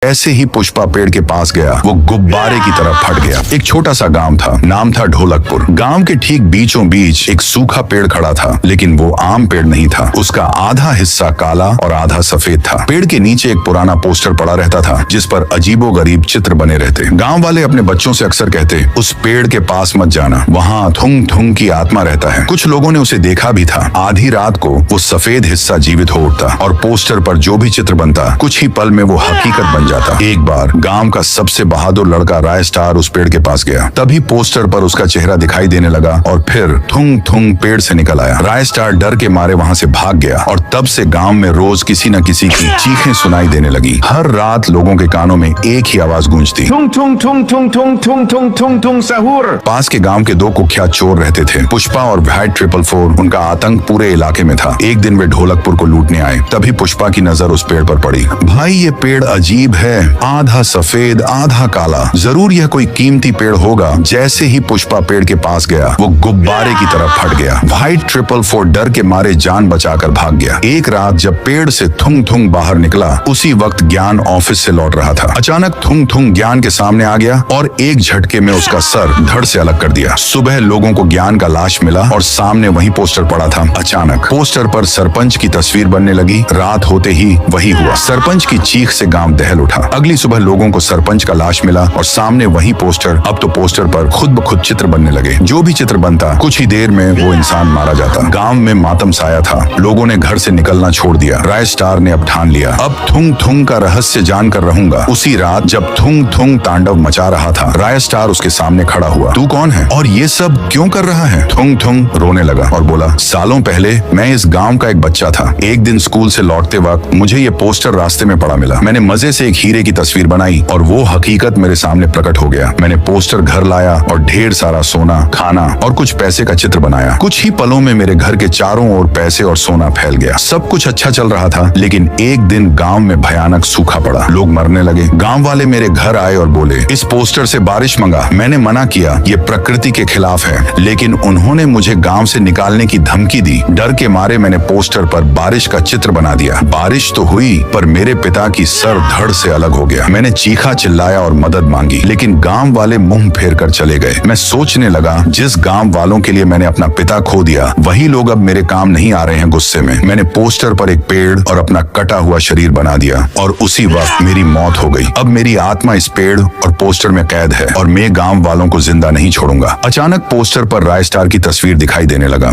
ऐसे ही पुष्पा पेड़ के पास गया, वो गुब्बारे की तरह फट गया। एक छोटा सा गांव था, नाम था ढोलकपुर। गांव के ठीक बीचों बीच एक सूखा पेड़ खड़ा था, लेकिन वो आम पेड़ नहीं था। उसका आधा हिस्सा काला और आधा सफेद था। पेड़ के नीचे एक पुराना पोस्टर पड़ा रहता था, जिस पर अजीबोगरीब चित्र बने रहते। गांव वाले अपने बच्चों से अक्सर कहते, उस पेड़ के पास मत जाना, वहाँ थुंग थुंग की आत्मा रहता है। कुछ लोगों ने उसे देखा भी था। आधी रात को वो सफेद हिस्सा जीवित हो उठता और पोस्टर पर जो भी चित्र बनता, कुछ ही पल में वो हकीकत बन जाता। एक बार गांव का सबसे बहादुर लड़का राय स्टार उस पेड़ के पास गया। तभी पोस्टर पर उसका चेहरा दिखाई देने लगा और फिर थुंग थुंग पेड़ से निकल आया। राय स्टार डर के मारे वहां से भाग गया और तब से गांव में रोज किसी न किसी की चीखें सुनाई देने लगी। हर रात लोगों के कानों में एक ही आवाज गूंजती, थुंग थुंग थुंग थुंग थुंग थुंग थुंग थुंग थुंग सहूर। पास के गांव के दो कुख्यात चोर रहते थे, पुष्पा और व्हाइट 444। उनका आतंक पूरे इलाके में था। एक दिन वे ढोलकपुर को लूटने आए। तभी पुष्पा की नजर उस पेड़ पर पड़ी। भाई, ये पेड़ अजीब है, आधा सफेद आधा काला। जरूर यह कोई कीमती पेड़ होगा। जैसे ही पुष्पा पेड़ के पास गया, वो गुब्बारे की तरह फट गया। व्हाइट 444 डर के मारे जान बचाकर भाग गया। एक रात जब पेड़ से थुंग थुंग बाहर निकला, उसी वक्त ज्ञान ऑफिस से लौट रहा था। अचानक थुंग थुंग ज्ञान के सामने आ गया और एक झटके में उसका सर धड़ से अलग कर दिया। सुबह लोगों को ज्ञान का लाश मिला और सामने वही पोस्टर पड़ा था। अचानक पोस्टर पर सरपंच की तस्वीर बनने लगी। रात होते ही वही हुआ। सरपंच की चीख से गांव दहल उठा। अगली सुबह लोगों को सरपंच का लाश मिला और सामने वही पोस्टर। अब तो पोस्टर पर खुद ब खुद चित्र बनने लगे। जो भी चित्र बनता, कुछ ही देर में वो इंसान मारा जाता। गांव में मातम साया था। लोगों ने घर से निकलना छोड़ दिया। राय स्टार ने अब ठान लिया, अब थुंग थुंग का रहस्य जानकर रहूंगा। उसी रात जब थुंग थुंग तांडव मचा रहा था, राय स्टार उसके सामने खड़ा हुआ। तू कौन है और ये सब क्यों कर रहा है? थुंग थुंग रोने लगा और बोला, सालों पहले मैं इस गांव का एक बच्चा था। एक दिन स्कूल से लौटते वक्त मुझे ये पोस्टर रास्ते में पड़ा मिला। मैंने मजे से एक हीरे की तस्वीर बनाई और वो हकीकत मेरे सामने प्रकट हो गया। मैंने पोस्टर घर लाया और ढेर सारा सोना, खाना और कुछ पैसे का चित्र बनाया। कुछ ही पलों में मेरे घर के चारों ओर पैसे और सोना फैल गया। सब कुछ अच्छा चल रहा था, लेकिन एक दिन गांव में भयानक सूखा पड़ा। लोग मरने लगे। गांव वाले मेरे घर आए और बोले, इस पोस्टर से बारिश मंगा। मैंने मना किया, ये प्रकृति के खिलाफ है, लेकिन उन्होंने मुझे गांव से निकालने की धमकी दी। डर के मारे मैंने पोस्टर पर बारिश का चित्र बना दिया। बारिश तो हुई, पर मेरे पिता की सर धड़ से अलग हो गया। मैंने चीखा चिल्लाया और मदद मांगी, लेकिन गांव वाले मुंह फेर कर चले गए। मैं सोचने लगा, जिस गांव वालों के लिए मैंने अपना पिता खो दिया, वही लोग अब मेरे काम नहीं आ रहे हैं। गुस्से में मैंने पोस्टर पर एक पेड़ और अपना कटा हुआ शरीर बना दिया और उसी वक्त मेरी मौत हो गई। अब मेरी आत्मा इस पेड़ और पोस्टर में कैद है और मैं गांव वालों को जिंदा नहीं छोड़ूंगा। अचानक पोस्टर पर राय स्टार की तस्वीर दिखाई देने लगा।